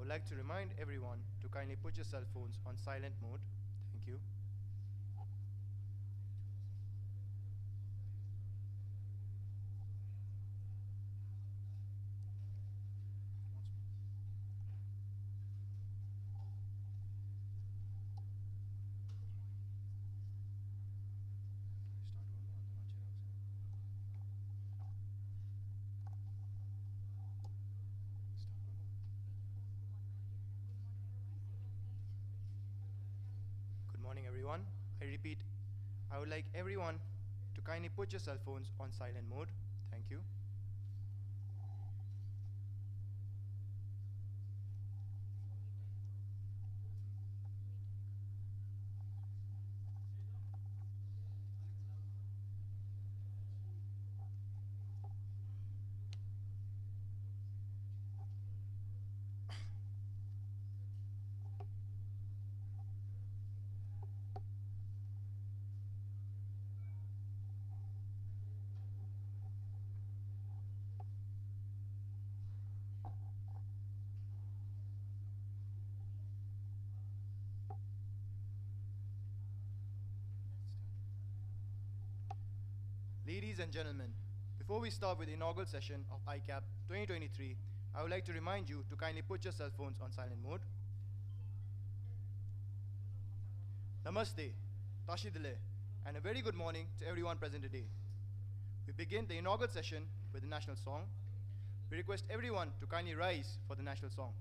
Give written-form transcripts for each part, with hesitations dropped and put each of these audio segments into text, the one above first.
would like to remind everyone to kindly put your cell phones on silent mode. Thank you. Good morning, everyone. I repeat, I would like everyone to kindly put your cell phones on silent mode. Thank you. Ladies and gentlemen, before we start with the inaugural session of ICAP 2023, I would like to remind you to kindly put your cell phones on silent mode. Namaste, Tashidile, and a very good morning to everyone present today. We begin the inaugural session with the national song. We request everyone to kindly rise for the national song.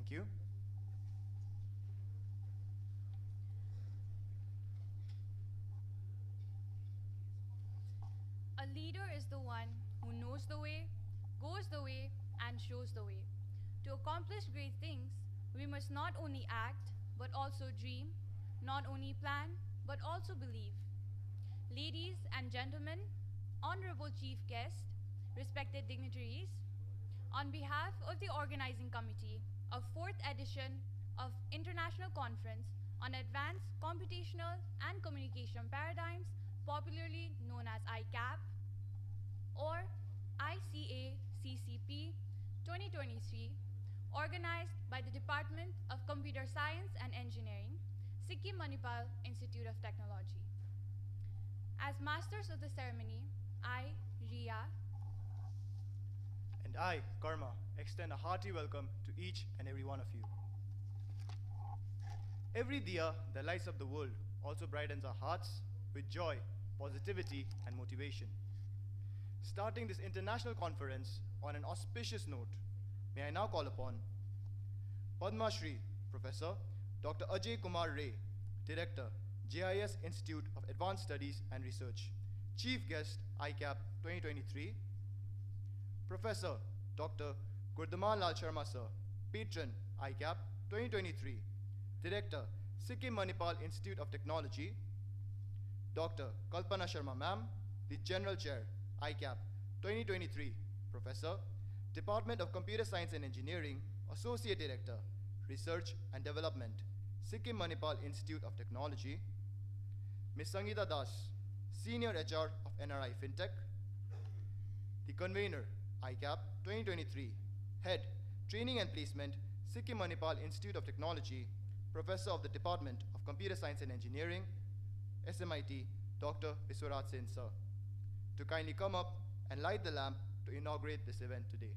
Thank you. A leader is the one who knows the way, goes the way, and shows the way. To accomplish great things, we must not only act, but also dream, not only plan, but also believe. Ladies and gentlemen, honorable chief guest, respected dignitaries, on behalf of the organizing committee of 4th edition of International Conference on Advanced Computational and Communication Paradigms, popularly known as ICAP, or ICACCP 2023, organized by the Department of Computer Science and Engineering, Sikkim Manipal Institute of Technology. As masters of the ceremony, I, Ria, And I, Karma, extend a hearty welcome to each and every one of you. Every diya that lights up the world also brightens our hearts with joy, positivity, and motivation. Starting this international conference on an auspicious note, may I now call upon Padma Shri Professor Dr. Ajay Kumar Ray, Director, JIS Institute of Advanced Studies and Research, Chief Guest, ICAP 2023, Professor Dr. Gurdaman Lal Sharma Sir, Patron, ICAP 2023, Director, Sikkim Manipal Institute of Technology, Dr. Kalpana Sharma Ma'am, the General Chair, ICAP 2023, Professor, Department of Computer Science and Engineering, Associate Director, Research and Development, Sikkim Manipal Institute of Technology, Ms. Sangeeta Das, Senior HR of NRI FinTech, the Convener, ICAP 2023, Head, Training and Placement, Sikkim Manipal Institute of Technology, Professor of the Department of Computer Science and Engineering, SMIT, Dr. Viswanath Sen sir, to kindly come up and light the lamp to inaugurate this event today.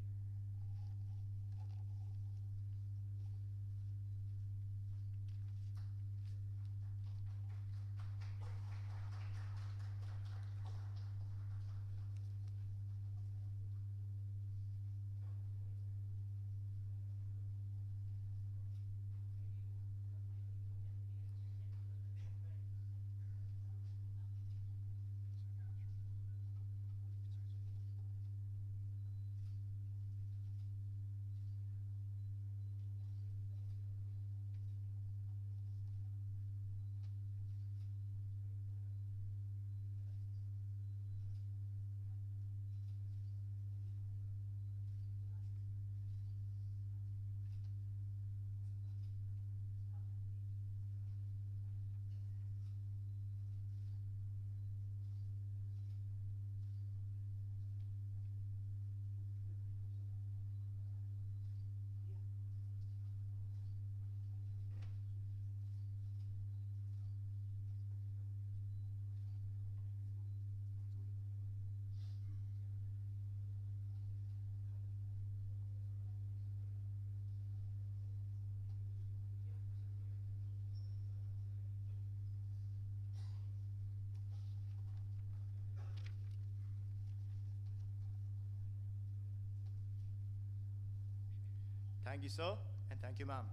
Thank you, sir, and thank you, ma'am.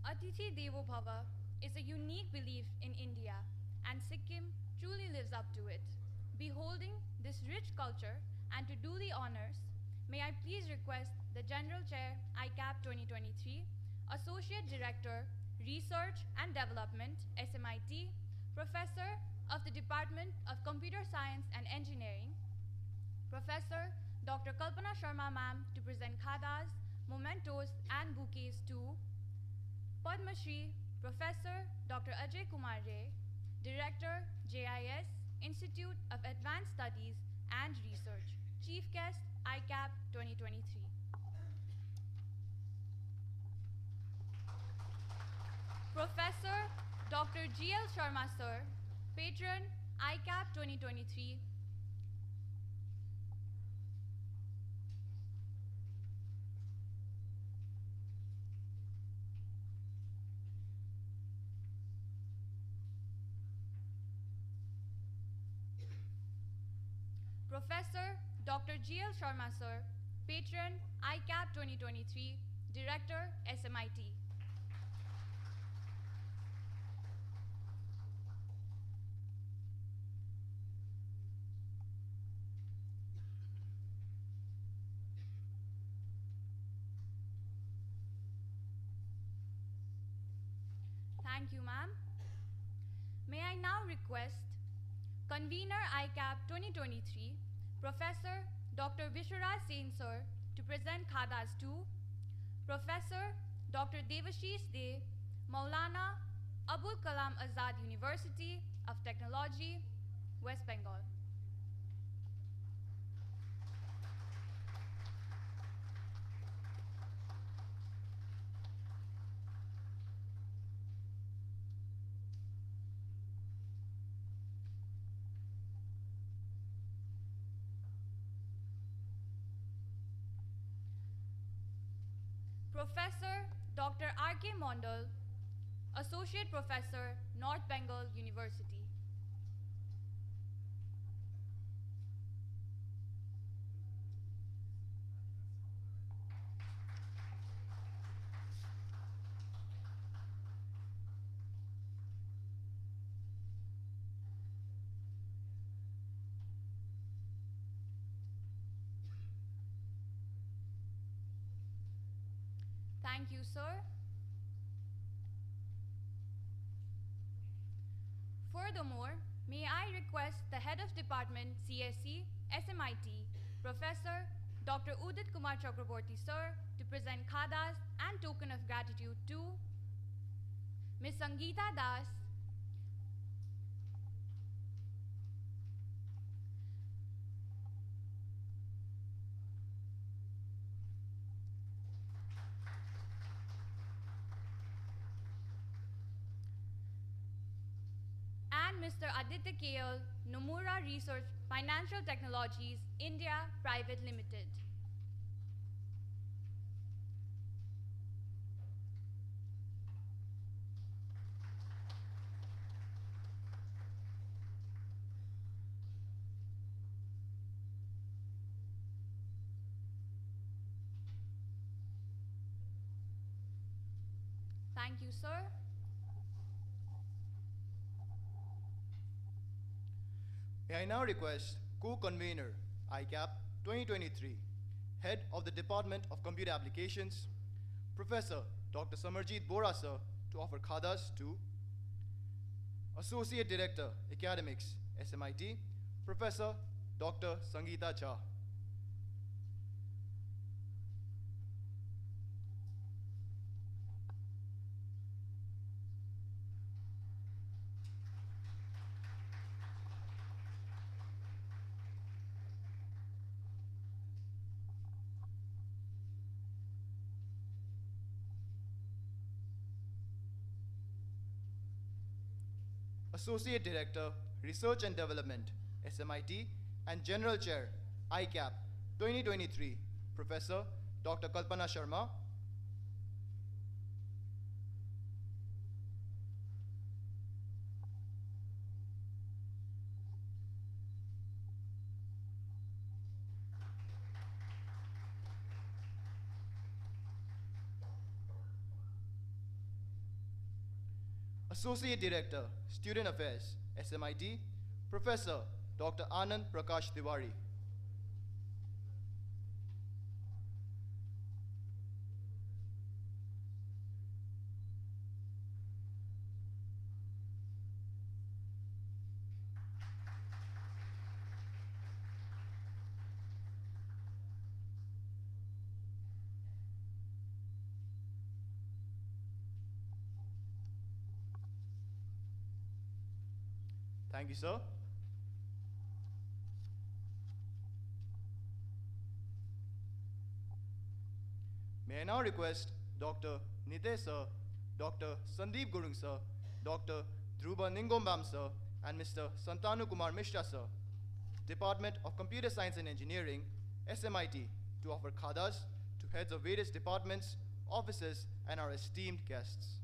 Atithi Devo Bhava is a unique belief in India, and Sikkim truly lives up to it. Beholding this rich culture and to do the honors, may I please request the General Chair, ICAP 2023, Associate Director, Research and Development, SMIT, Professor of the Department of Computer Science and Engineering, Professor Dr. Kalpana Sharma ma'am to present khadas, mementos and bouquets to Padma Shri Professor Dr. Ajay Kumar Ray, Director, JIS, Institute of Advanced Studies and Research, Chief Guest, ICAP 2023. Professor Dr. GL Sharma sir, Patron, ICAP 2023. Professor Dr. GL Sharma sir, Patron, ICAP 2023, Director, SMIT. Thank you, ma'am. May I now request Convener ICAP 2023, Professor Dr. Vishwanath Sen sir, to present khadas to Professor Dr. Devashish De, Maulana Abul Kalam Azad University of Technology, West Bengal. Professor Dr. R.K. Mondal, Associate Professor, North Bengal University. Thank you, sir. Furthermore, may I request the Head of Department, CSE, SMIT, Professor Dr. Udit Kumar Chakraborty, sir, to present khadas and token of gratitude to Ms. Sangeeta Das, Mr. Aditya KL, Nomura Research Financial Technologies, India Private Limited. Thank you, sir. May I now request co-convener ICAP 2023, Head of the Department of Computer Applications, Professor Dr. Samarjit Bora sir, to offer khadas to Associate Director Academics SMIT, Professor Dr. Sangeeta Jha. Associate Director, Research and Development, SMIT, and General Chair, ICAP 2023, Professor Dr. Kalpana Sharma. Associate Director, Student Affairs, SMIT, Professor Dr. Anand Prakash Tiwari. Thank you, sir. May I now request Dr. Nitesh sir, Dr. Sandeep Gurung sir, Dr. Dhruba Ningombam sir, and Mr. Santanu Kumar Mishra sir, Department of Computer Science and Engineering, SMIT, to offer khadas to heads of various departments, offices, and our esteemed guests.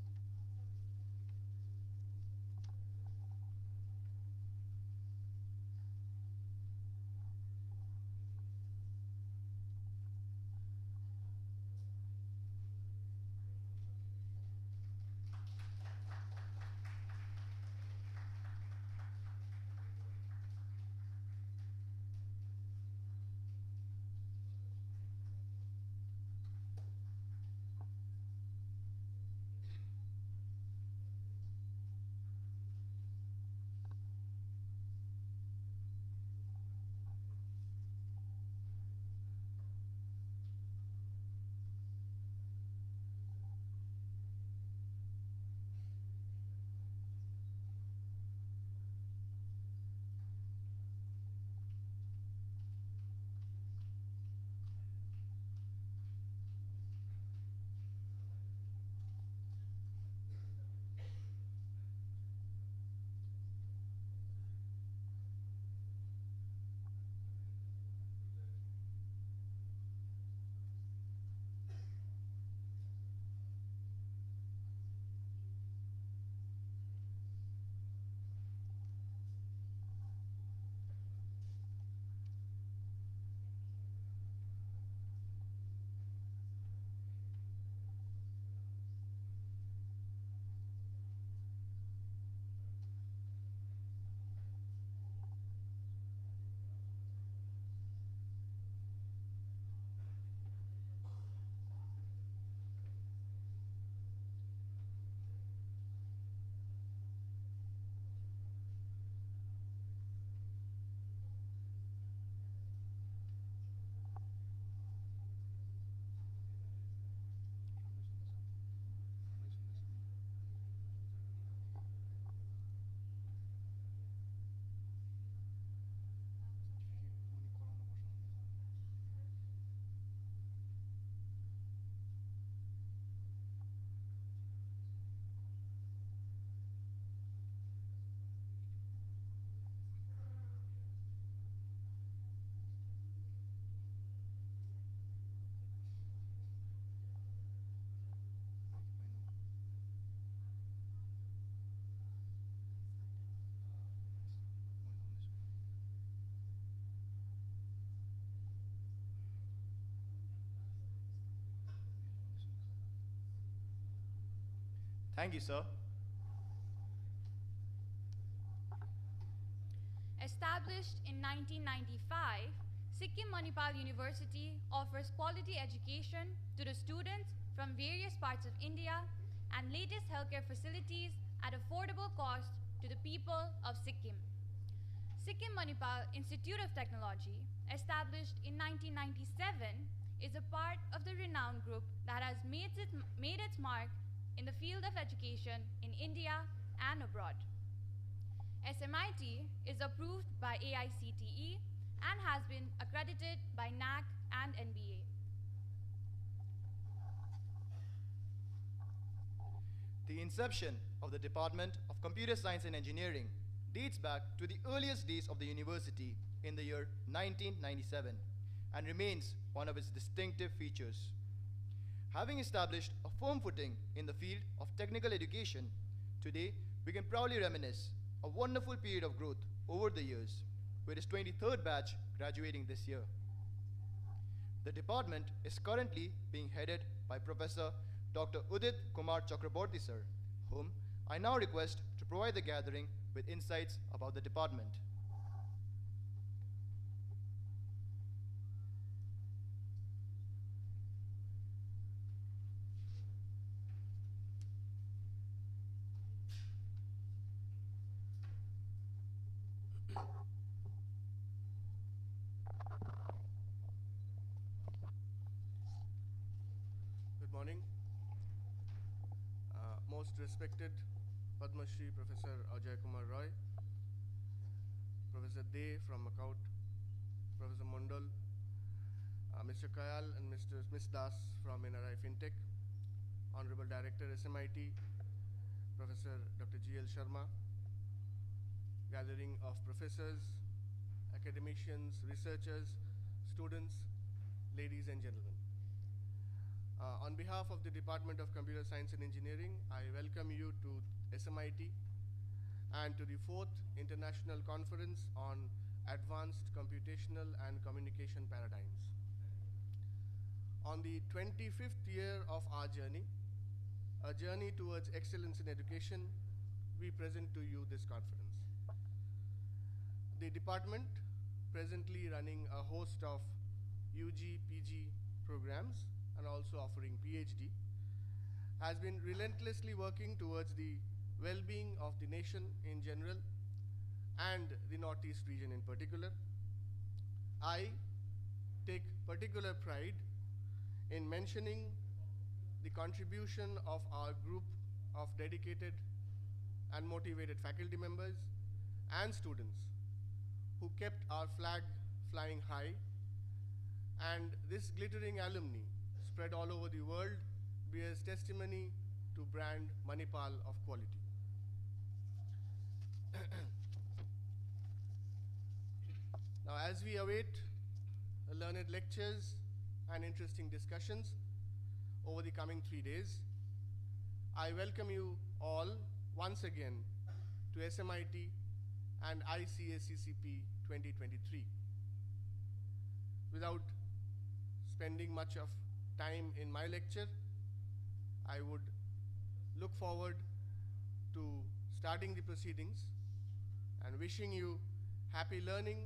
Thank you, sir. Established in 1995, Sikkim Manipal University offers quality education to the students from various parts of India and latest healthcare facilities at affordable cost to the people of Sikkim. Sikkim Manipal Institute of Technology, established in 1997, is a part of the renowned group that has made its mark in the field of education in India and abroad. SMIT is approved by AICTE and has been accredited by NAC and NBA. The inception of the Department of Computer Science and Engineering dates back to the earliest days of the university in the year 1997 and remains one of its distinctive features. Having established a firm footing in the field of technical education, today we can proudly reminisce a wonderful period of growth over the years, with its 23rd batch graduating this year. The department is currently being headed by Professor Dr. Udit Kumar Chakraborty sir, whom I now request to provide the gathering with insights about the department. Good morning. Most respected Padma Shri Professor Ajay Kumar Roy, Professor De from Macaut, Professor Mondal, Mr. Kayal and Ms. Das from NRI FinTech, Honorable Director SMIT, Professor Dr. G.L. Sharma, gathering of professors, academicians, researchers, students, ladies and gentlemen. On behalf of the Department of Computer Science and Engineering, I welcome you to SMIT and to the 4th International Conference on Advanced Computational and Communication Paradigms. On the 25th year of our journey, a journey towards excellence in education, we present to you this conference. The department, presently running a host of UG, PG programs, and also offering PhD, has been relentlessly working towards the well-being of the nation in general and the Northeast region in particular. I take particular pride in mentioning the contribution of our group of dedicated and motivated faculty members and students who kept our flag flying high, and this glittering alumni spread all over the world bears testimony to brand Manipal of quality. Now, as we await learned lectures and interesting discussions over the coming 3 days, I welcome you all once again to SMIT and ICACCP 2023. Without spending much of time in my lecture, I would look forward to starting the proceedings and wishing you happy learning,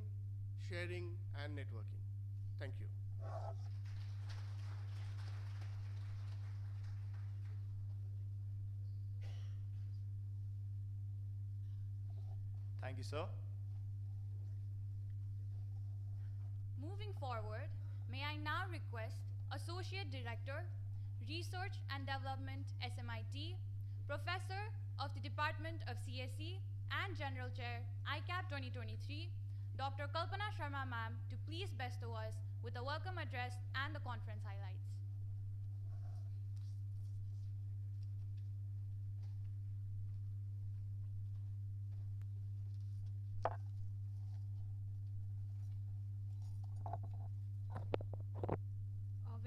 sharing, and networking. Thank you. Thank you, sir. Moving forward, may I now request Associate Director, Research and Development, SMIT, Professor of the Department of CSE and General Chair, ICACCP 2023, Dr. Kalpana Sharma ma'am, to please bestow us with a welcome address and the conference highlights.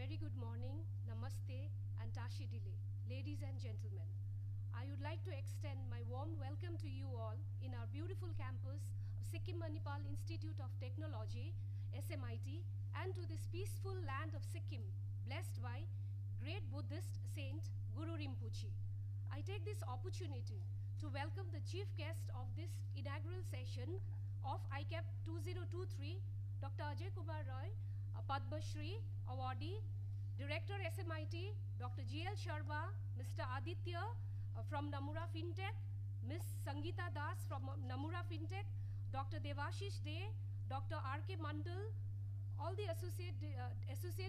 Very good morning, namaste and tashi dile. Ladies and gentlemen, I would like to extend my warm welcome to you all in our beautiful campus of Sikkim Manipal Institute of Technology, SMIT, and to this peaceful land of Sikkim, blessed by great Buddhist saint Guru Rinpoche. I take this opportunity to welcome the chief guest of this inaugural session of ICAP 2023, Dr. Ajay Kumar Roy, a Padma Shri awardee, Director SMIT, Dr. G.L. Sharma, Mr. Aditya from Namura Fintech, Ms. Sangeeta Das from Namura Fintech, Dr. Devashish De, Dr. R.K. Mandal, all the Associate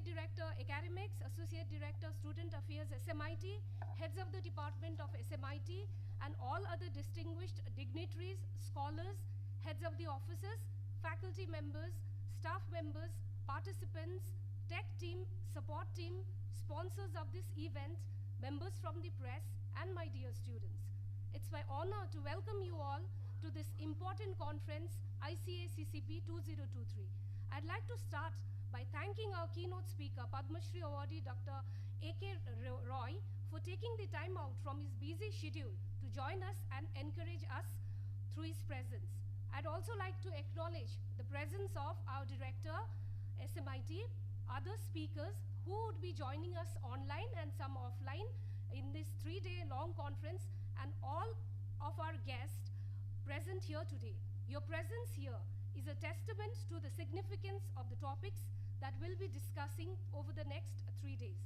Director Academics, Associate Director Student Affairs SMIT, heads of the Department of SMIT, and all other distinguished dignitaries, scholars, heads of the offices, faculty members, staff members, participants, tech team, support team, sponsors of this event, members from the press, and my dear students. It's my honor to welcome you all to this important conference, ICACCP 2023. I'd like to start by thanking our keynote speaker, Padma Shri awardee Dr. A.K. Roy, for taking the time out from his busy schedule to join us and encourage us through his presence. I'd also like to acknowledge the presence of our director, SMIT, other speakers who would be joining us online and some offline in this 3-day long conference, and all of our guests present here today. Your presence here is a testament to the significance of the topics that we'll be discussing over the next 3 days.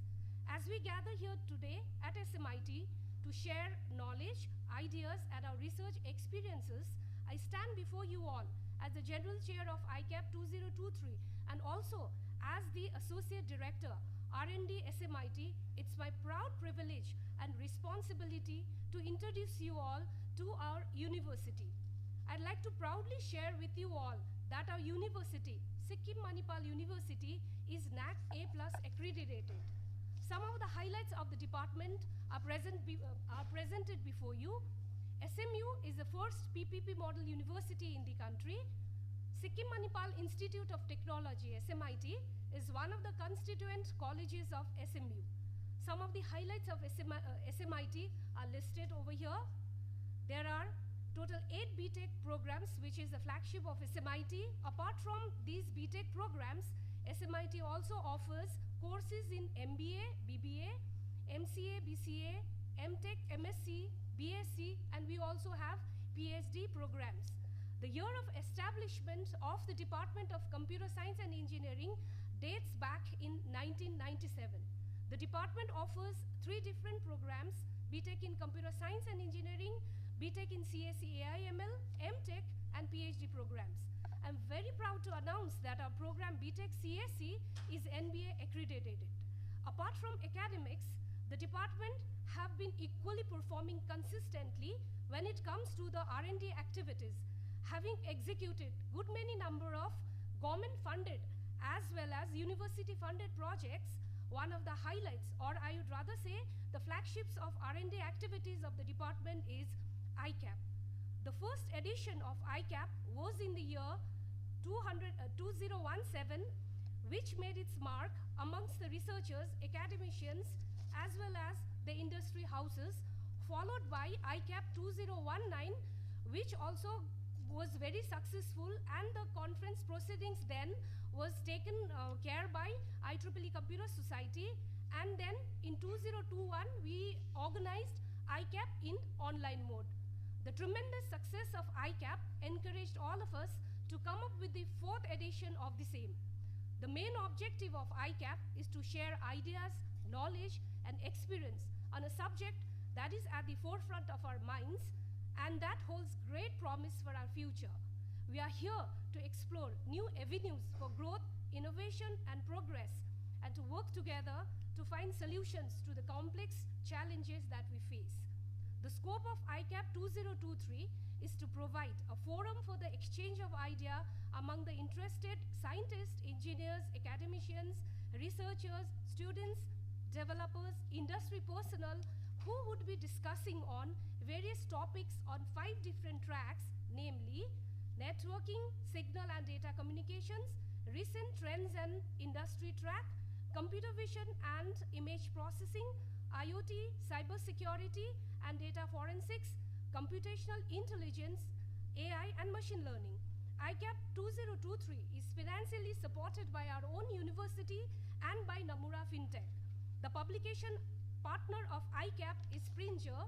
As we gather here today at SMIT to share knowledge, ideas, and our research experiences, I stand before you all as the General Chair of ICAP 2023 and also as the Associate Director, R&D SMIT. It's my proud privilege and responsibility to introduce you all to our university. I'd like to proudly share with you all that our university, Sikkim Manipal University, is NAAC A+ accredited. Some of the highlights of the department are presented before you. SMU is the first PPP model university in the country. Sikkim Manipal Institute of Technology, SMIT, is one of the constituent colleges of SMU. Some of the highlights of SMIT are listed over here. There are total 8 BTech programs, which is the flagship of SMIT. Apart from these BTech programs, SMIT also offers courses in MBA, BBA, MCA, BCA, MTech, MSc, BSc, and we also have PhD programs. The year of establishment of the Department of Computer Science and Engineering dates back in 1997. The department offers 3 different programs: BTech in Computer Science and Engineering, BTech in CSE AI/ML, MTech, and PhD programs. I'm very proud to announce that our program BTech CSE is NBA accredited. Apart from academics, the department have been equally performing consistently when it comes to the R&D activities, having executed good many number of government-funded as well as university-funded projects. One of the highlights, or I would rather say the flagships of R&D activities of the department, is ICAP. The first edition of ICAP was in the year 2017, which made its mark amongst the researchers, academicians, as well as the industry houses, followed by ICAP 2019, which also was very successful, and the conference proceedings then was taken care by IEEE Computer Society, and then in 2021 we organized ICAP in online mode. The tremendous success of ICAP encouraged all of us to come up with the 4th edition of the same. The main objective of ICAP is to share ideas, knowledge, and experience on a subject that is at the forefront of our minds and that holds great promise for our future. We are here to explore new avenues for growth, innovation, and progress, and to work together to find solutions to the complex challenges that we face. The scope of ICAP 2023 is to provide a forum for the exchange of ideas among the interested scientists, engineers, academicians, researchers, students, developers, industry personnel who would be discussing on various topics on 5 different tracks, namely networking, signal and data communications, recent trends and industry track, computer vision and image processing, IoT, cybersecurity and data forensics, computational intelligence, AI and machine learning. ICAP 2023 is financially supported by our own university and by Namura Fintech. The publication partner of ICAP is Springer,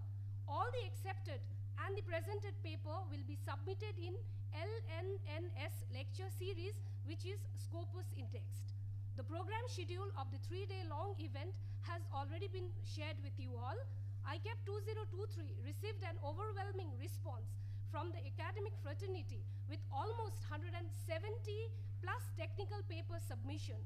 All the accepted and the presented paper will be submitted in LNNS lecture series, which is Scopus in Text. The program schedule of the 3-day-long event has already been shared with you all. ICACCP 2023 received an overwhelming response from the academic fraternity with almost 170 plus technical paper submission.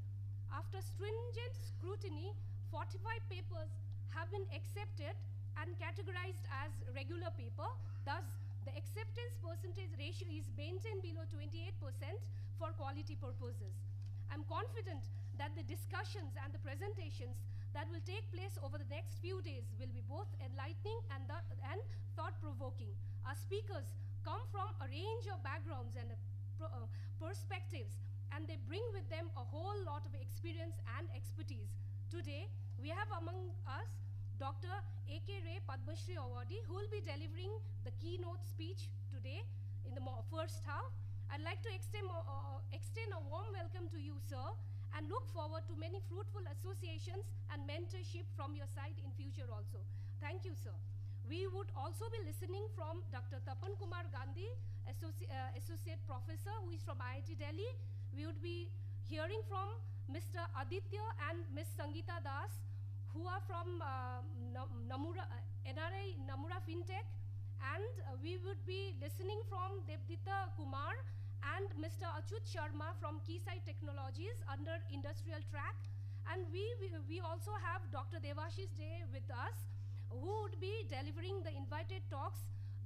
After stringent scrutiny, 45 papers have been accepted and categorized as regular paper. Thus, the acceptance percentage ratio is maintained below 28% for quality purposes. I'm confident that the discussions and the presentations that will take place over the next few days will be both enlightening and thought-provoking. Our speakers come from a range of backgrounds and perspectives, and they bring with them a whole lot of experience and expertise. Today, we have among us Dr. A.K. Ray Padma Shri Awardee, who will be delivering the keynote speech today in the first half. I'd like to extend a warm welcome to you, sir, and look forward to many fruitful associations and mentorship from your side in future also. Thank you, sir. We would also be listening from Dr. Tapan Kumar Gandhi, Associate Professor, who is from IIT Delhi. We would be hearing from Mr. Aditya and Ms. Sangeeta Das, who are from NRI Namura FinTech. And we would be listening from Devdita Kumar and Mr. Achut Sharma from Keysight Technologies under Industrial Track. And we also have Dr. Devashish Day with us, who would be delivering the invited talks.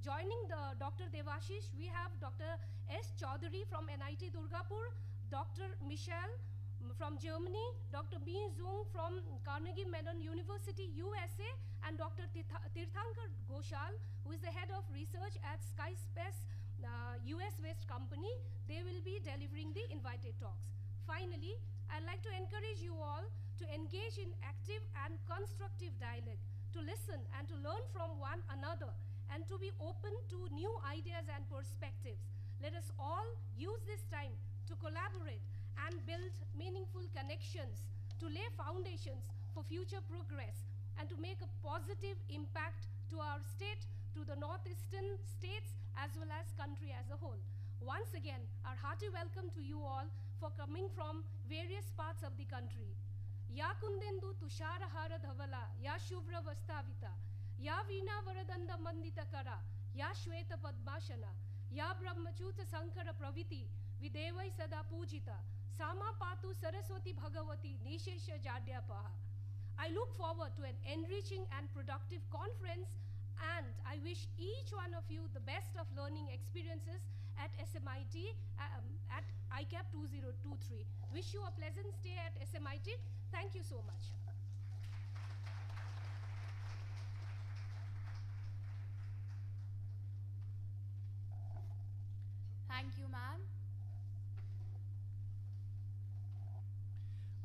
Joining the Dr. Devashish, we have Dr. S. Chaudhary from NIT Durgapur, Dr. Michelle from Germany, Dr. B. Zung from Carnegie Mellon University, USA, and Dr. Tirthankar Ghoshal, who is the head of research at SkySpace US-based company. They will be delivering the invited talks. Finally, I'd like to encourage you all to engage in active and constructive dialogue, to listen and to learn from one another, and to be open to new ideas and perspectives. Let us all use this time to collaborate and build meaningful connections, to lay foundations for future progress, and to make a positive impact to our state, to the northeastern states, as well as country as a whole. Once again, our hearty welcome to you all for coming from various parts of the country. Ya kundendu tusharahara dhavala, ya shubhra vastavita, ya veena varadanda mandita kara, ya shweta padmashana, ya brahmachuta sankara praviti, videvai sada pujita, sama patu saraswati bhagavati nishesha jadyapaha. I look forward to an enriching and productive conference, and I wish each one of you the best of learning experiences at SMIT, at ICACCP 2023. Wish you a pleasant stay at SMIT. Thank you so much. Thank you, ma'am.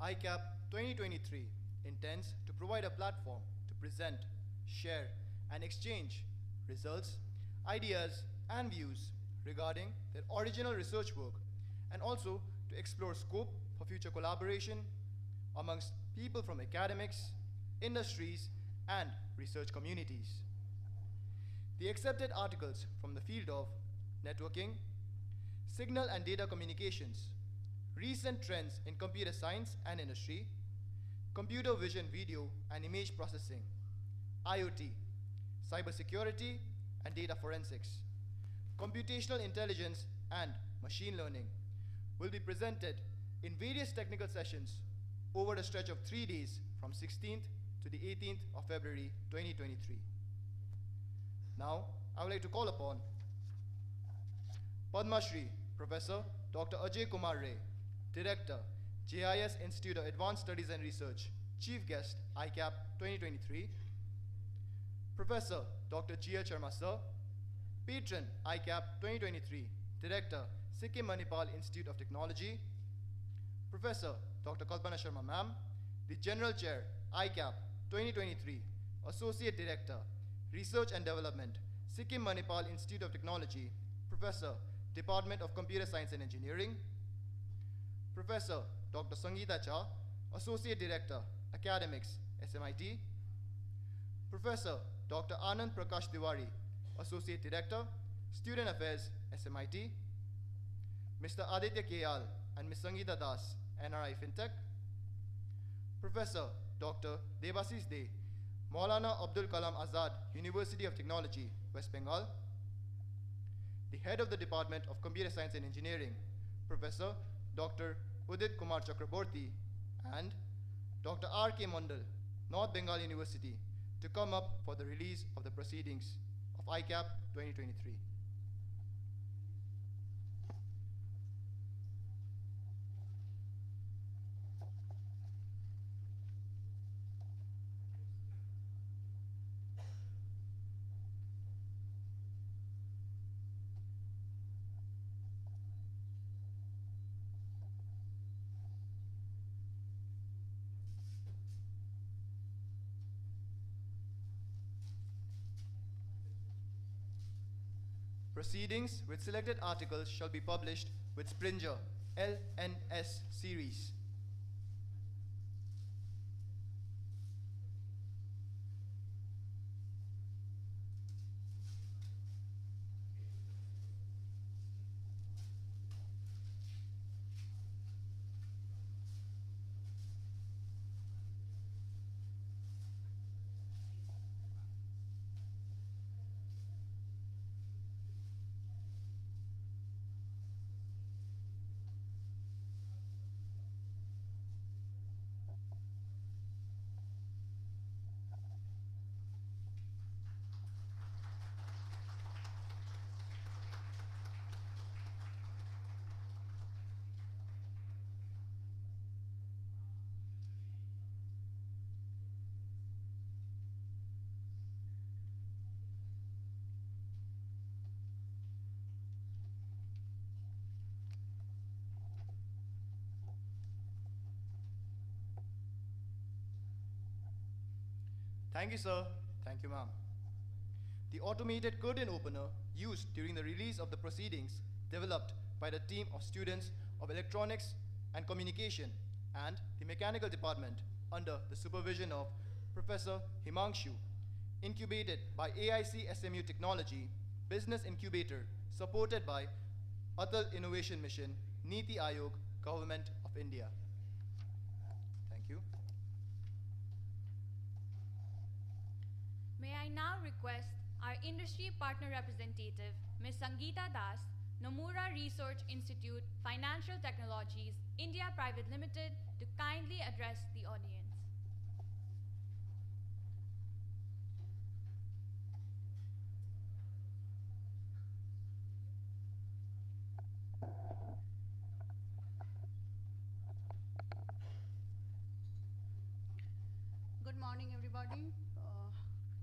ICACCP 2023 intends to provide a platform to present, share, and exchange results, ideas, and views regarding their original research work, and also to explore scope for future collaboration amongst people from academics, industries, and research communities. The accepted articles from the field of networking, signal and data communications, recent trends in computer science and industry, computer vision video and image processing, IoT, cybersecurity and data forensics, computational intelligence and machine learning will be presented in various technical sessions over a stretch of 3 days from 16th to the 18th of February 2023. Now, I would like to call upon Padma Shri Professor Dr. Ajay Kumar Ray, Director, JIS Institute of Advanced Studies and Research, Chief Guest, ICACCP 2023, Professor Dr. G.L. Sharma Sir, Patron, ICACCP 2023, Director, Sikkim Manipal Institute of Technology, Professor Dr. Kalpana Sharma Ma'am, the General Chair, ICACCP 2023, Associate Director, Research and Development, Sikkim Manipal Institute of Technology, Professor, Department of Computer Science and Engineering, Professor Dr. Sangeeta Jha, Associate Director, Academics, SMIT, Professor Dr. Anand Prakash Tiwari, Associate Director, Student Affairs, SMIT, Mr. Aditya Kayal and Ms. Sangeeta Das, NRI FinTech, Professor Dr. Debasis De, Maulana Abdul Kalam Azad, University of Technology, West Bengal, the Head of the Department of Computer Science and Engineering, Professor Dr. Udit Kumar Chakraborty, and Dr. R.K. Mondal, North Bengal University, to come up for the release of the proceedings of ICAP 2023. Proceedings with selected articles shall be published with Springer LNS series. Thank you, sir. Thank you, ma'am. The automated curtain opener used during the release of the proceedings developed by the team of students of electronics and communication and the mechanical department under the supervision of Professor Himangshu, incubated by AIC SMU Technology, Business Incubator, supported by Atal Innovation Mission, Niti Aayog, Government of India. Thank you. May I now request our industry partner representative, Ms. Sangeeta Das, Nomura Research Institute, Financial Technologies, India Private Limited, to kindly address the audience. Good morning, everybody.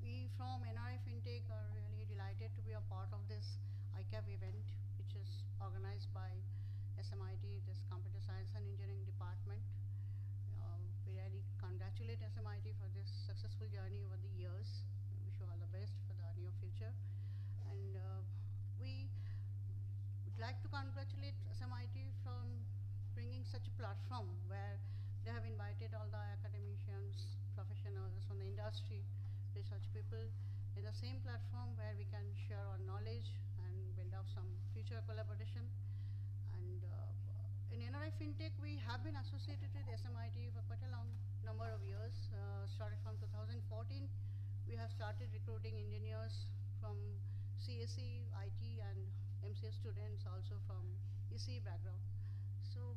We from NRI FinTech are really delighted to be a part of this ICAP event, which is organized by SMIT, this Computer Science and Engineering Department. We really congratulate SMIT for this successful journey over the years. We wish you all the best for the near future. And we would like to congratulate SMIT from bringing such a platform where they have invited all the academicians, professionals from the industry, research people in the same platform where we can share our knowledge and build up some future collaboration. And in NRI FinTech, we have been associated with SMIT for quite a long number of years. Started from 2014, we have started recruiting engineers from CSE, IT, and MCS students also from ECE background. So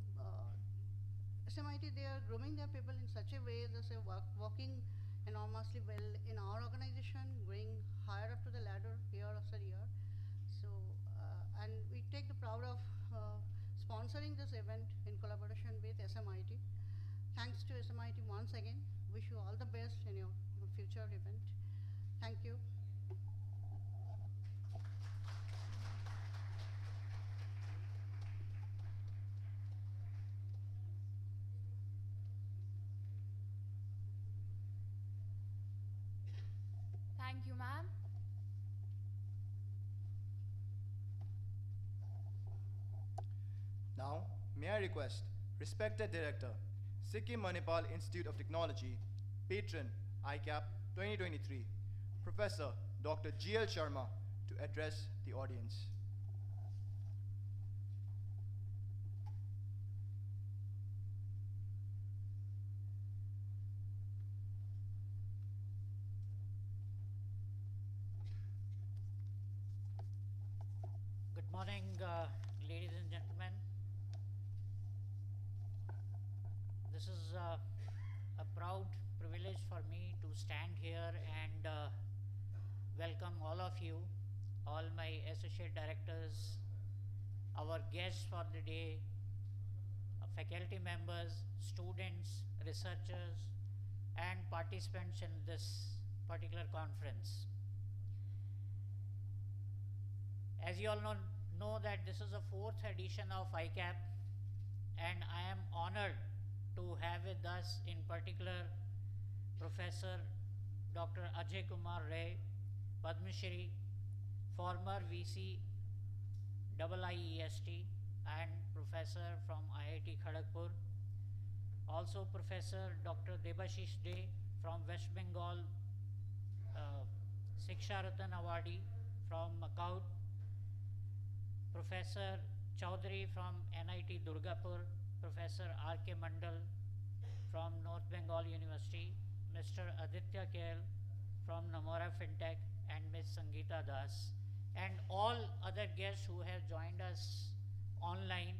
SMIT, they are grooming their people in such a way that they're working enormously well in our organization, going higher up to the ladder year after year. So, and we take the proud of sponsoring this event in collaboration with SMIT. Thanks to SMIT once again. Wish you all the best in your future event. Thank you. Thank you, ma'am. Now, may I request respected Director, Sikkim Manipal Institute of Technology, patron ICAP 2023, Professor Dr. G.L. Sharma to address the audience. Good morning, ladies and gentlemen. This is a proud privilege for me to stand here and welcome all of you, all my associate directors, our guests for the day, faculty members, students, researchers, and participants in this particular conference. As you all know that this is the 4th edition of ICACCP, and I am honored to have with us in particular Professor Dr. Ajay Kumar Ray, Padma Shri, former VC IIEST and Professor from IIT Kharagpur. Also Professor Dr. Debashish Dey from West Bengal, Shiksha Ratan Awardee from Macau. Professor Chaudhary from NIT Durgapur, Professor R.K. Mandal from North Bengal University, Mr. Aditya Kail from Namora Fintech, and Ms. Sangeeta Das, and all other guests who have joined us online,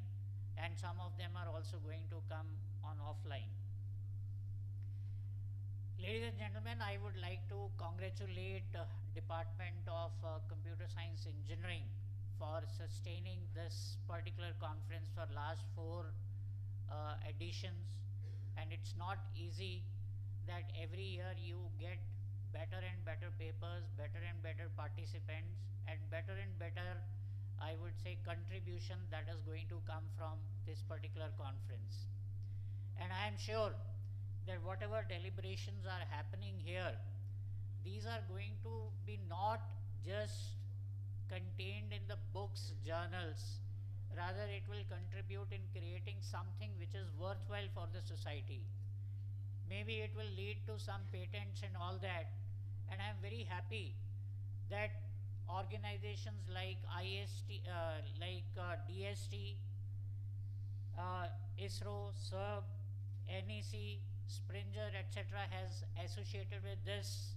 and some of them are also going to come on offline. Ladies and gentlemen, I would like to congratulate Department of Computer Science Engineering for sustaining this particular conference for last 4 editions, and it's not easy that every year you get better and better papers, better and better participants, and better, I would say, contribution that is going to come from this particular conference. And I am sure that whatever deliberations are happening here, these are going to be not just contained in the books, journals, rather it will contribute in creating something which is worthwhile for the society. Maybe it will lead to some patents and all that, and I am very happy that organizations like DST, ISRO, SERB, NEC, Springer, etc. has associated with this.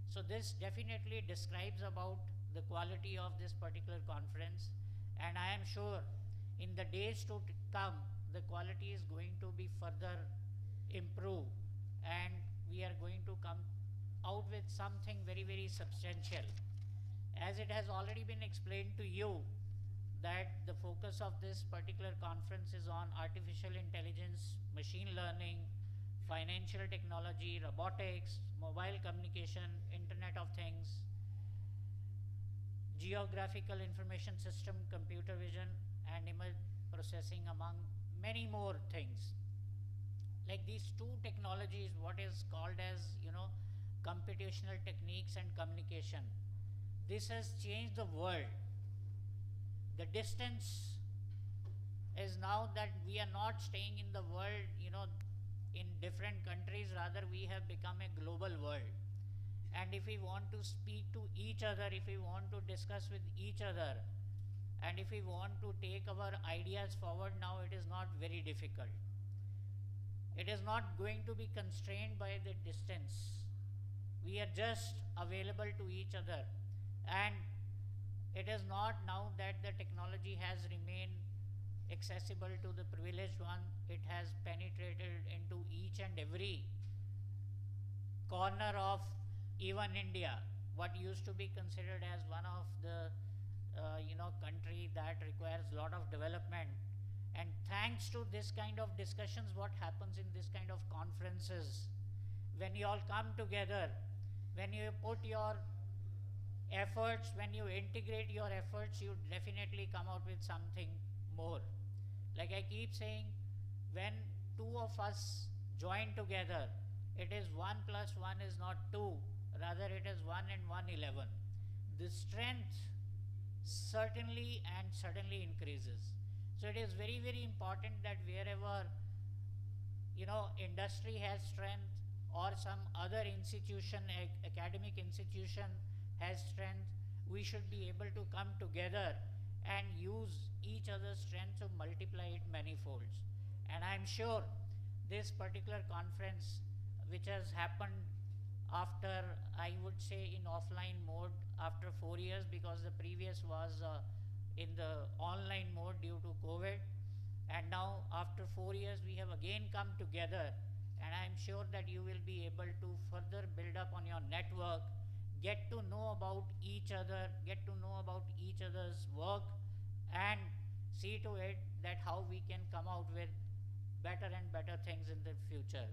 So this definitely describes about the quality of this particular conference, and I am sure in the days to come the quality is going to be further improved, and we are going to come out with something very, very substantial. As it has already been explained to you that the focus of this particular conference is on artificial intelligence, machine learning, financial technology, robotics, mobile communication, Internet of Things, geographical information system, computer vision, and image processing, among many more things. Like these 2 technologies, what is called as, computational techniques and communication. This has changed the world. The distance is now that we are not staying in the world, in different countries, rather we have become a global world. And if we want to speak to each other, if we want to discuss with each other, and if we want to take our ideas forward now, it is not very difficult. It is not going to be constrained by the distance. We are just available to each other. And it is not now that the technology has remained accessible to the privileged one. It has penetrated into each and every corner of even India, what used to be considered as one of the country that requires a lot of development. And thanks to this kind of discussions, what happens in this kind of conferences, when you all come together, when you put your efforts, when you integrate your efforts, you definitely come out with something more. Like I keep saying, when 2 of us join together, it is 1 plus 1 is not 2, rather it is 1 and 1 11. The strength certainly increases. So it is very, very important that wherever industry has strength, or some other institution, academic institution has strength, we should be able to come together and use each other's strength to multiply it many folds. And I'm sure this particular conference, which has happened after, I would say, in offline mode after 4 years, because the previous was in the online mode due to COVID. And now after 4 years, we have again come together, and I'm sure that you will be able to further build up on your network, get to know about each other, get to know about each other's work, and see to it that how we can come out with better and better things in the future.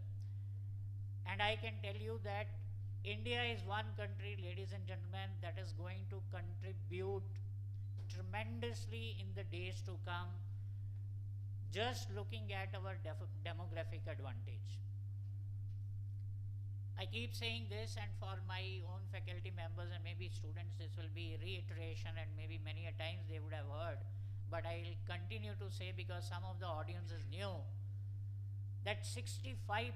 And I can tell you that India is one country, ladies and gentlemen, that is going to contribute tremendously in the days to come, just looking at our demographic advantage. I keep saying this, and for my own faculty members and maybe students, this will be reiteration, and maybe many a times they would have heard, but I'll continue to say, because some of the audience is new, that 65%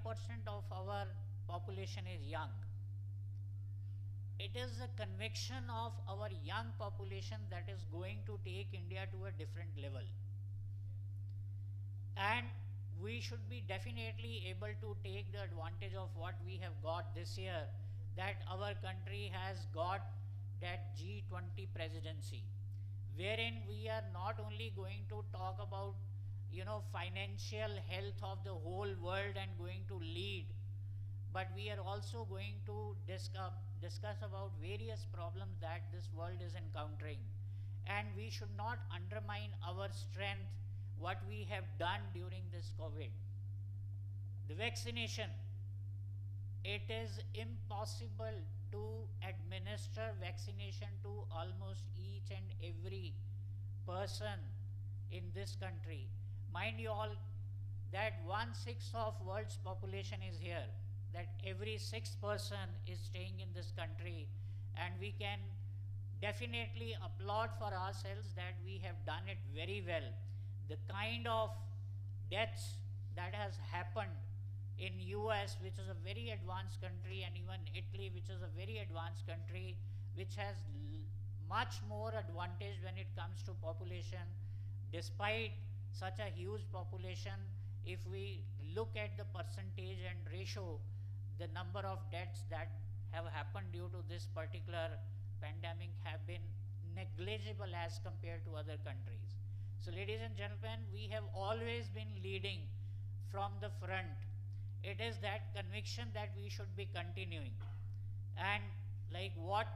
of our population is young. It is the conviction of our young population that is going to take India to a different level. And we should be definitely able to take the advantage of what we have got this year, that our country has got that G20 presidency, wherein we are not only going to talk about, financial health of the whole world and going to lead, but we are also going to discuss about various problems that this world is encountering. And we should not undermine our strength, what we have done during this COVID. The vaccination, it is impossible to administer vaccination to almost each and every person in this country. Mind you all, that 1/6 of world's population is here, that every 6th person is staying in this country, and we can definitely applaud for ourselves that we have done it very well. The kind of deaths that has happened in US, which is a very advanced country, and even Italy, which is a very advanced country, which has much more advantage when it comes to population. Despite such a huge population, if we look at the percentage and ratio, the number of deaths that have happened due to this particular pandemic have been negligible as compared to other countries. So ladies and gentlemen, we have always been leading from the front. It is that conviction that we should be continuing. And like what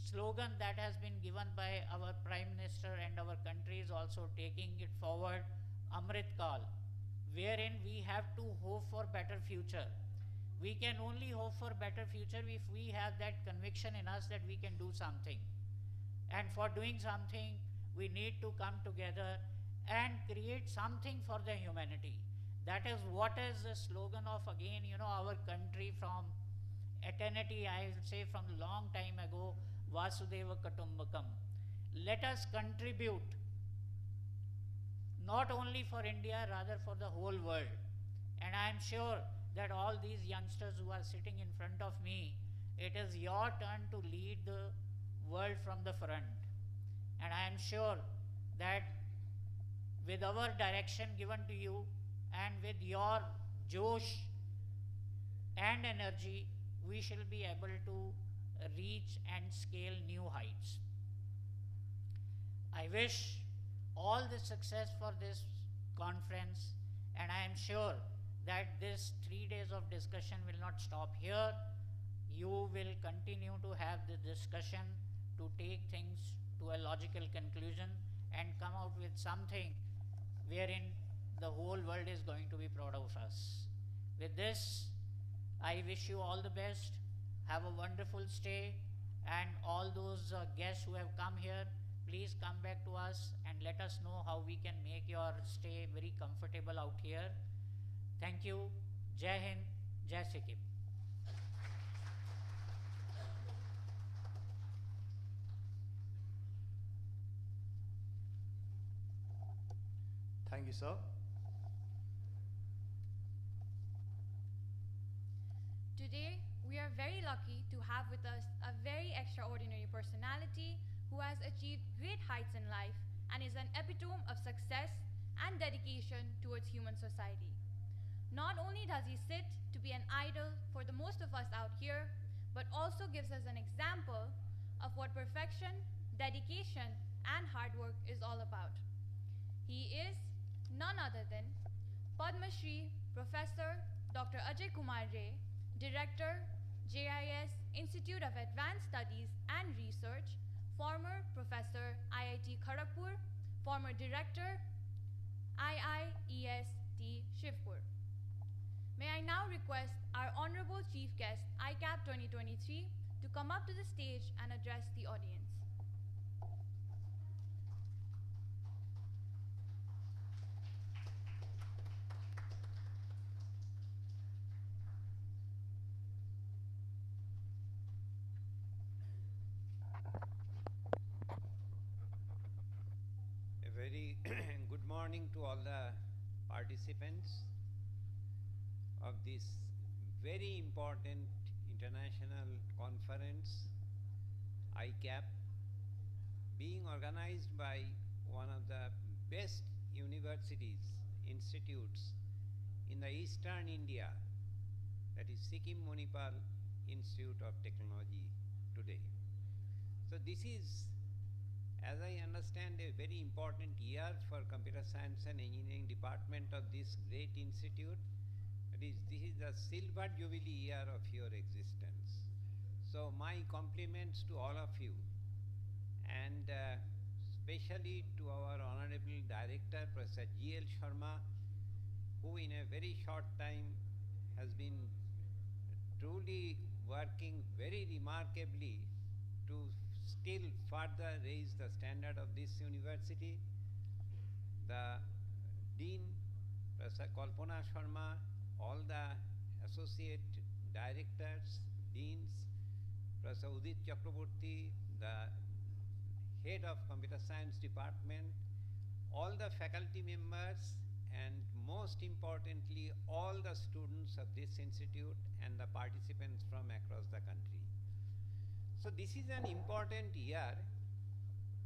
slogan that has been given by our Prime Minister, and our country is also taking it forward, Amrit Kal, wherein we have to hope for better future. We can only hope for better future if we have that conviction in us that we can do something. And for doing something, we need to come together and create something for the humanity. That is what is the slogan of, again, our country from eternity, I will say from long time ago, Vasudeva Kutumbakam. Let us contribute, not only for India, rather for the whole world. And I am sure that all these youngsters who are sitting in front of me, it is your turn to lead the world from the front. And I am sure that with our direction given to you, and with your josh and energy, we shall be able to reach and scale new heights. I wish all the success for this conference, and I am sure that this 3 days of discussion will not stop here. You will continue to have the discussion to take things to a logical conclusion and come out with something wherein the whole world is going to be proud of us. With this, I wish you all the best. Have a wonderful stay, and all those guests who have come here, please come back to us and let us know how we can make your stay very comfortable out here. Thank you. Jai Hind, Jai Sikkim. Thank you, sir. Today, we are very lucky to have with us a very extraordinary personality who has achieved great heights in life and is an epitome of success and dedication towards human society. Not only does he sit to be an idol for the most of us out here, but also gives us an example of what perfection, dedication, and hard work is all about. He is none other than Padma Shri Professor Dr. Ajay Kumar Ray, Director, JIS Institute of Advanced Studies and Research, former Professor, IIT Kharagpur, former Director, IIEST Shivpur. May I now request our Honorable Chief Guest, ICACCP 2023, to come up to the stage and address the audience. A very good morning to all the participants of this very important international conference, ICACCP, being organized by one of the best universities, institutes in the eastern India, that is Sikkim Manipal Institute of Technology today. So this is, as I understand, a very important year for computer science and engineering department of this great institute. This is the silver jubilee year of your existence. So my compliments to all of you, and especially to our Honorable Director, Professor G.L. Sharma, who in a very short time has been truly working very remarkably to still further raise the standard of this university. The Dean, Professor Kalpana Sharma, all the associate directors, deans, Professor Udit Chakraborty, the head of computer science department, all the faculty members, and most importantly, all the students of this institute and the participants from across the country. So this is an important year,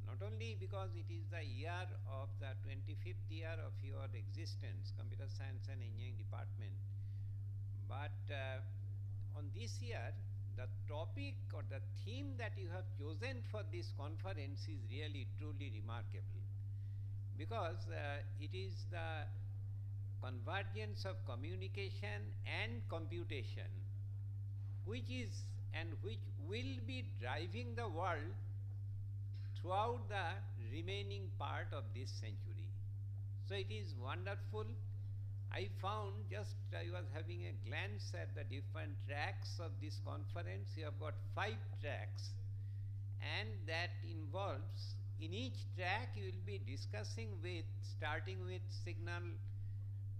not only because it is the year of the 25th year of your existence, Computer Science and Engineering Department, but on this year, the topic or the theme that you have chosen for this conference is really truly remarkable, because it is the convergence of communication and computation, which is and which will be driving the world throughout the remaining part of this century. So it is wonderful. I found, just I was having a glance at the different tracks of this conference. You have got 5 tracks, and that involves, in each track you will be discussing with, starting with signal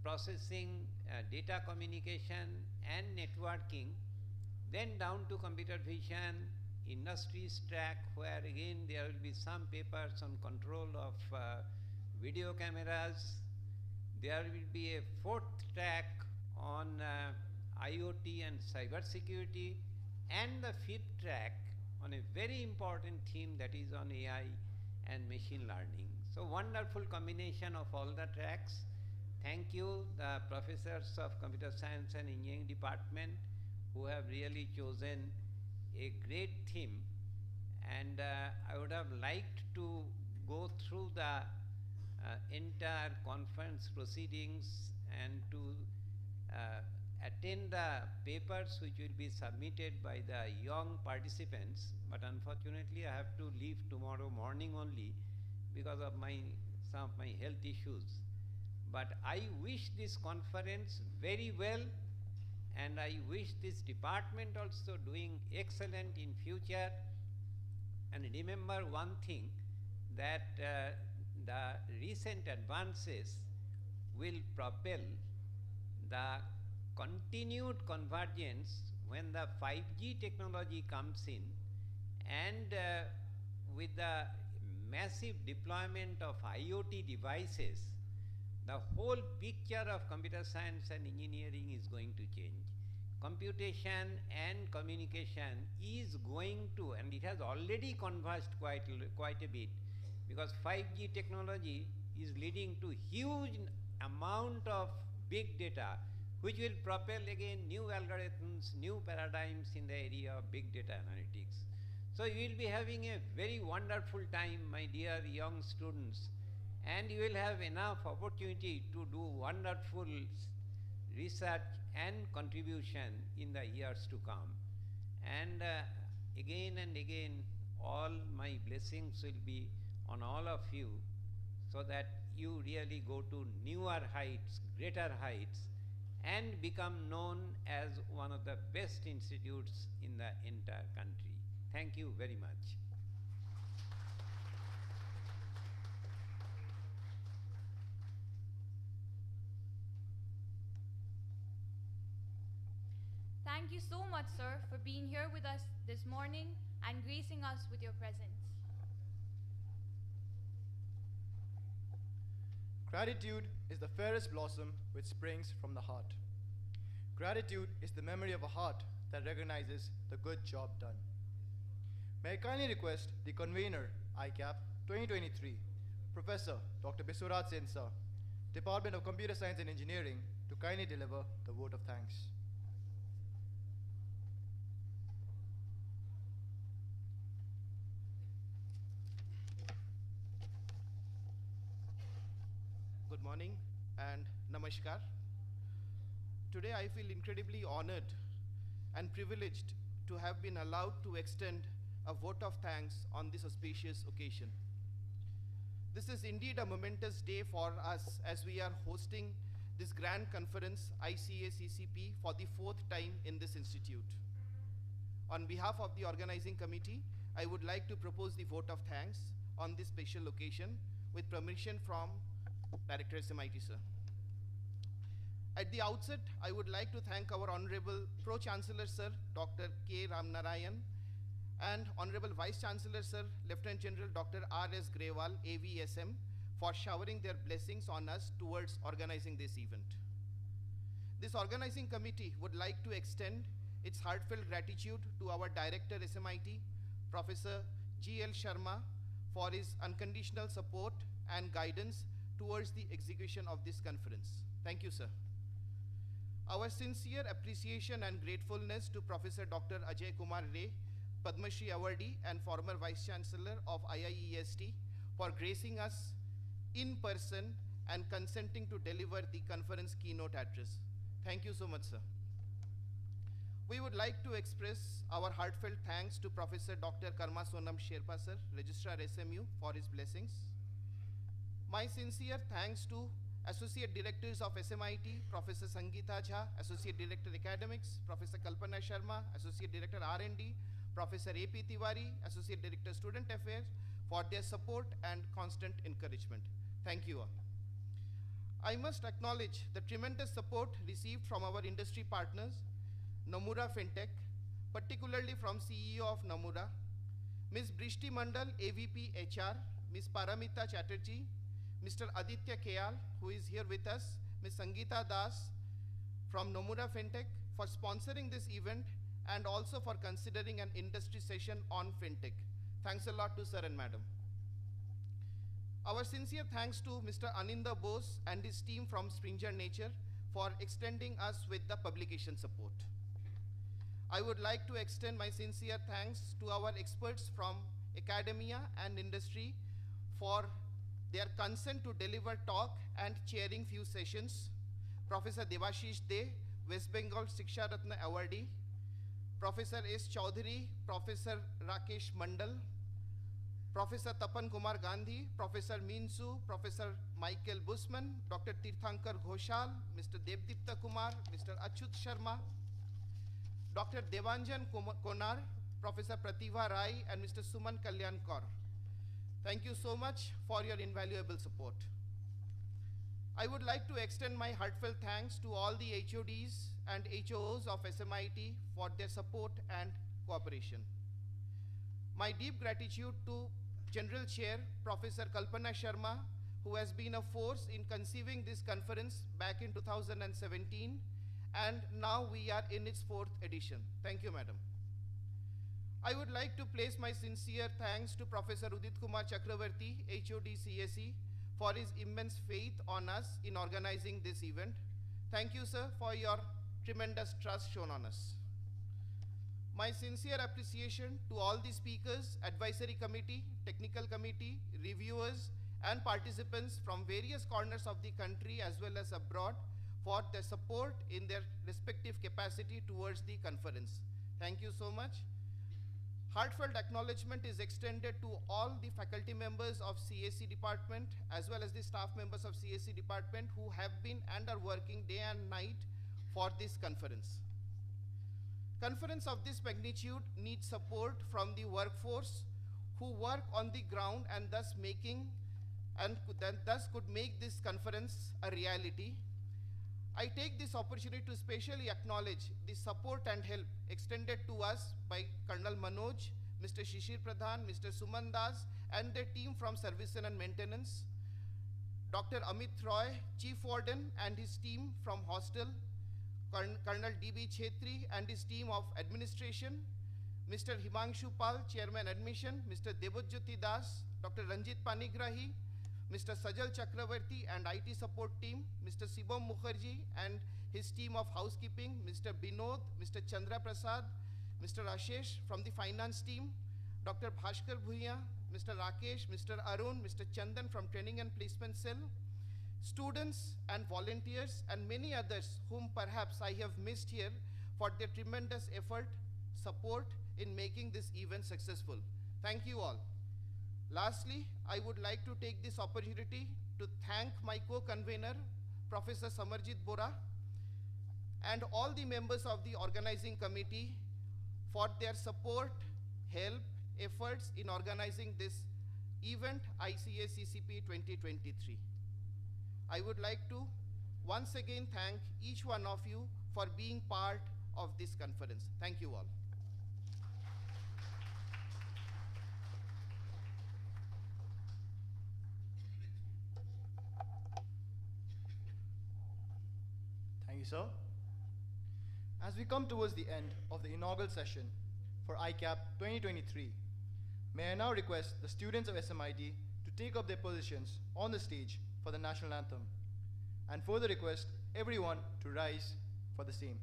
processing, data communication and networking, then down to computer vision, industries track, where again there will be some papers on control of video cameras. There will be a 4th track on IoT and cyber security, and the 5th track on a very important theme, that is on AI and machine learning. So wonderful combination of all the tracks. Thank you, the professors of Computer Science and Engineering Department, who have really chosen a great theme. And I would have liked to go through the entire conference proceedings and to attend the papers which will be submitted by the young participants, but unfortunately I have to leave tomorrow morning only because of some of my health issues. But I wish this conference very well, and I wish this department also doing excellent in future. And remember one thing, that the recent advances will propel the continued convergence when the 5G technology comes in, and with the massive deployment of IoT devices, the whole picture of computer science and engineering is going to change. computation and communication is going to, and it has already converged quite a bit, because 5G technology is leading to huge amount of big data, which will propel again new algorithms, new paradigms in the area of big data analytics. So you will be having a very wonderful time, my dear young students, and you will have enough opportunity to do wonderful research and contribution in the years to come. And again and again, all my blessings will be on all of you, so that you really go to newer heights, greater heights, and become known as one of the best institutes in the entire country. Thank you very much. Thank you so much, sir, for being here with us this morning and gracing us with your presence. Gratitude is the fairest blossom which springs from the heart. Gratitude is the memory of a heart that recognizes the good job done. May I kindly request the convener, ICAP 2023, Professor Dr. Biswarat Sen Sir, Department of Computer Science and Engineering, to kindly deliver the vote of thanks. Good morning and namaskar. Today I feel incredibly honored and privileged to have been allowed to extend a vote of thanks on this auspicious occasion. This is indeed a momentous day for us as we are hosting this grand conference, ICACCP, for the 4th time in this institute. On behalf of the organizing committee, I would like to propose the vote of thanks on this special occasion with permission from Director SMIT, sir. At the outset, I would like to thank our Honorable Pro-Chancellor, Sir, Dr. K. Ramnarayan, and Honorable Vice-Chancellor, Sir, Lieutenant General Dr. R.S. Grewal, AVSM, for showering their blessings on us towards organizing this event. This organizing committee would like to extend its heartfelt gratitude to our Director, SMIT, Professor G.L. Sharma, for his unconditional support and guidance towards the execution of this conference. Thank you, sir. Our sincere appreciation and gratefulness to Professor Dr. Ajay Kumar Ray, Padma Shri Awardee and former Vice Chancellor of IIEST, for gracing us in person and consenting to deliver the conference keynote address. Thank you so much, sir. We would like to express our heartfelt thanks to Professor Dr. Karma Sonam Sherpa, sir, Registrar SMU, for his blessings. My sincere thanks to Associate Directors of SMIT, Professor Sangeeta Jha, Associate Director Academics, Professor Kalpana Sharma, Associate Director R&D, Professor A.P. Tiwari, Associate Director Student Affairs, for their support and constant encouragement. Thank you all. I must acknowledge the tremendous support received from our industry partners, Nomura FinTech, particularly from CEO of Nomura, Ms. Brishti Mandal, AVP HR, Ms. Paramita Chatterjee, Mr. Aditya Kayal, who is here with us, Ms. Sangeeta Das from Nomura FinTech, for sponsoring this event and also for considering an industry session on FinTech. Thanks a lot to sir and madam. Our sincere thanks to Mr. Aninda Bose and his team from Springer Nature for extending us with the publication support. I would like to extend my sincere thanks to our experts from academia and industry for their consent to deliver talk and chairing few sessions. Professor Devashish De, West Bengal Shiksha Ratna Awardee, Professor S. Chaudhary, Professor Rakesh Mandal, Professor Tapan Kumar Gandhi, Professor Minsu, Professor Michael Busman, Dr. Tirthankar Ghoshal, Mr. Devdipta Kumar, Mr. Achut Sharma, Dr. Devanjan Konar, Professor Pratibha Rai, and Mr. Suman Kalyankar. Thank you so much for your invaluable support. I would like to extend my heartfelt thanks to all the HODs and HOOs of SMIT for their support and cooperation. My deep gratitude to General Chair Professor Kalpana Sharma, who has been a force in conceiving this conference back in 2017 and now we are in its 4th edition. Thank you, Madam. I would like to place my sincere thanks to Professor Udit Kumar Chakravarti, HOD CSE, for his immense faith on us in organizing this event. Thank you, sir, for your tremendous trust shown on us. My sincere appreciation to all the speakers, advisory committee, technical committee, reviewers, and participants from various corners of the country as well as abroad for their support in their respective capacity towards the conference. Thank you so much. Heartfelt acknowledgement is extended to all the faculty members of CAC department as well as the staff members of CAC department who have been and are working day and night for this conference. Conference of this magnitude needs support from the workforce who work on the ground and thus could make this conference a reality. I take this opportunity to specially acknowledge the support and help extended to us by Colonel Manoj, Mr. Shishir Pradhan, Mr. Suman Das, and their team from Service and Maintenance, Dr. Amit Roy, Chief Warden, and his team from Hostel, Colonel D.B. Chetri and his team of Administration, Mr. Himanshu Pal, Chairman Admission, Mr. Debojyoti Das, Dr. Ranjit Panigrahi, Mr. Sajal Chakravarti and IT support team, Mr. Sibom Mukherjee and his team of housekeeping, Mr. Binod, Mr. Chandra Prasad, Mr. Ashesh from the finance team, Dr. Bhaskar Bhuiya, Mr. Rakesh, Mr. Arun, Mr. Chandan from training and placement cell, students and volunteers and many others whom perhaps I have missed here for their tremendous effort, support in making this event successful. Thank you all. Lastly, I would like to take this opportunity to thank my co-convener, Professor Samarjit Bora, and all the members of the organizing committee for their support, help, efforts in organizing this event, ICACCP 2023. I would like to once again thank each one of you for being part of this conference. Thank you all. Thank you, sir. As we come towards the end of the inaugural session for ICAP 2023, may I now request the students of SMIT to take up their positions on the stage for the national anthem, and further request everyone to rise for the same.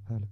Hello.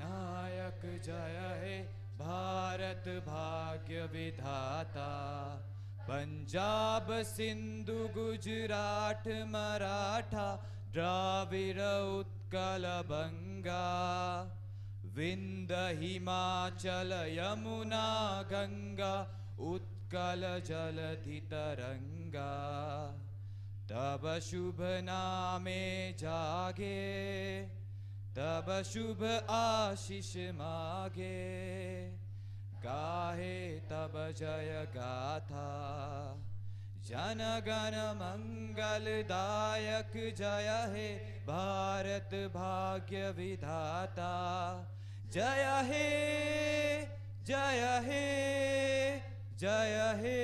नायक जय हे भारत भाग्य विधाता पंजाब सिंधु गुजरात मराठा द्राविड़ उत्कल बंगा विंध्य हिमाचल यमुना गंगा उत्कल जलधि तरंगा तब शुभ नामे जागे तब शुभ आशीष मागे गाहे तब जय गाथा जन गण मंगलदायक जय हे भारत भाग्य विधाता जय हे जय हे जय हे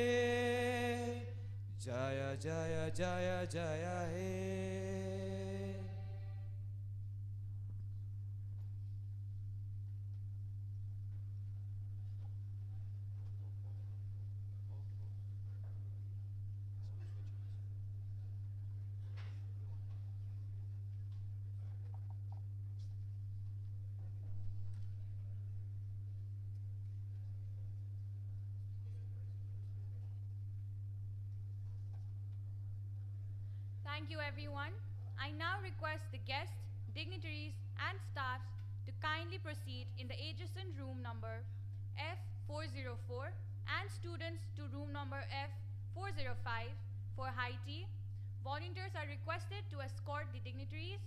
जय जय जय जय हे Thank you, everyone. I now request the guests, dignitaries, and staffs to kindly proceed in the adjacent room number F404 and students to room number F405 for high tea. Volunteers are requested to escort the dignitaries.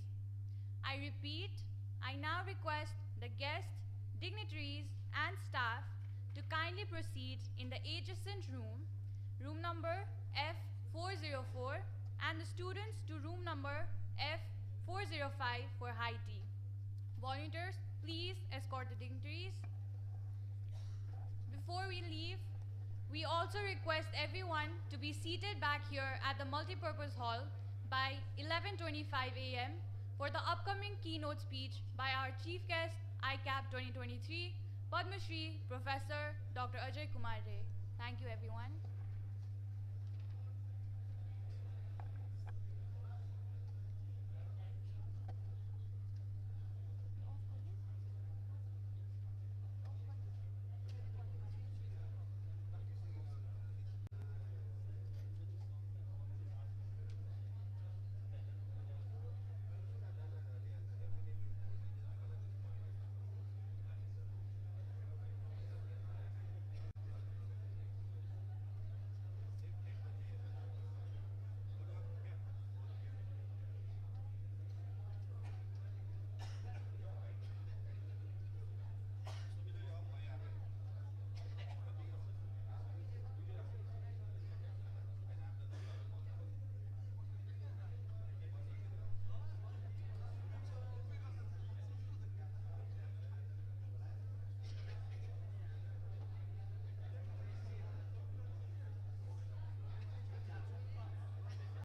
I repeat, I now request the guests, dignitaries, and staff to kindly proceed in the adjacent room, room number F404, and the students to room number F405 for high tea. Volunteers, please escort the dignitaries. Before we leave, we also request everyone to be seated back here at the multipurpose hall by 11:25 a.m. for the upcoming keynote speech by our chief guest, ICACCP 2023, Padma Shri Professor Dr. Ajay Kumar Ray. Thank you, everyone.